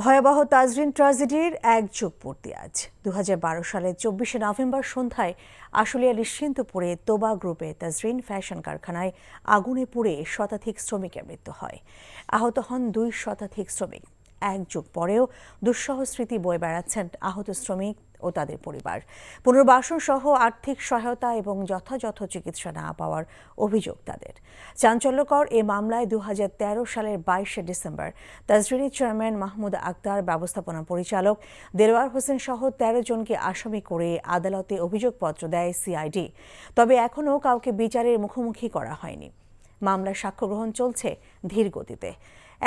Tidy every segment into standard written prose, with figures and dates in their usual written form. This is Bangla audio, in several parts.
ভয়াবহ তাজরিন ট্র্যাজেডির এক যুগ পূর্তি আজ 2012 সালের 24শে নভেম্বর সন্ধ্যায় আশুলিয়া নিশ্চিন্তপুরে তোবা গ্রুপে তাজরিন ফ্যাশন কারখানায় আগুনে পুড়ে শতাধিক শ্রমিকের মৃত্যু হয়। আহত হন 2 শতাধিক শ্রমিক। এক যুগ পরেও দুঃসহ স্মৃতি বয়ে বেড়াচ্ছেন আহত শ্রমিক ও তাদের পরিবার। পুনর্বাসন সহ আর্থিক সহায়তা এবং যথাযথ চিকিৎসা না পাওয়ার অভিযোগ তাদের। চাঞ্চল্যকর এ মামলায় 2013 সালের 22শে ডিসেম্বর তাজরিনের চেয়ারম্যান মাহমুদ আক্তার, ব্যবস্থাপনা পরিচালক দেলোয়ার হোসেন সহ 13 জনকে আসামি করে আদালতে অভিযোগপত্র দেয় সিআইডি। তবে এখনও কাউকে বিচারের মুখোমুখি করা হয়নি। মামলার সাক্ষ্য গ্রহণ চলছে ধীর গতিতে।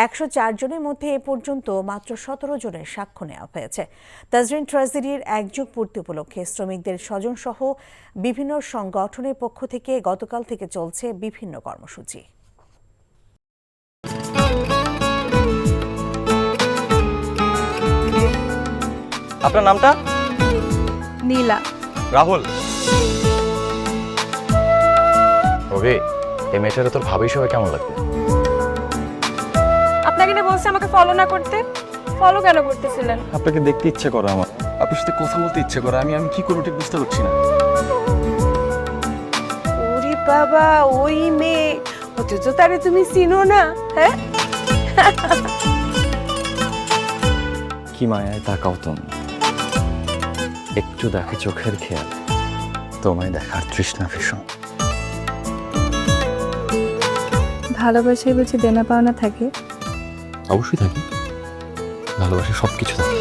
104 জনের মধ্যে এ পর্যন্ত মাত্র 17 জনের সাক্ষ্য নেওয়া হয়েছে। তাজরিন ট্র্যাজেডির এক যুগ পূর্তি উপলক্ষে শ্রমিকদের স্বজন সহ বিভিন্ন সংগঠনের পক্ষ থেকে গতকাল থেকে চলছে বিভিন্ন কর্মসূচি। আপনার নামটা? নীলা। রাহুল। রবি, এই মেয়েটারে তোর ভাবি সবাই কেমন লাগবে? আপনাকে না বলছে আমাকে ফলো না করতে? ফলো কেন করতেছিলেন? আপনাকে দেখতে ইচ্ছে করে আমার, আপনার সাথে কথা বলতে ইচ্ছে করে। আমি কি করবো ঠিক বুঝতে পারছি না। ওরে বাবা, ওই মেয়ে, অথচ তারে তুমি চিনো না? হ্যাঁ, কি মায়ায় তাকাও তুমি, একটু দেখে চোখের খেয়াল, তোমায় দেখার তৃষ্ণা ভীষণ। ভালোবাসায় বুঝি দেনা পাওনা থাকে? অবশ্যই থাকি, ভালোবাসা সবকিছু থাকে।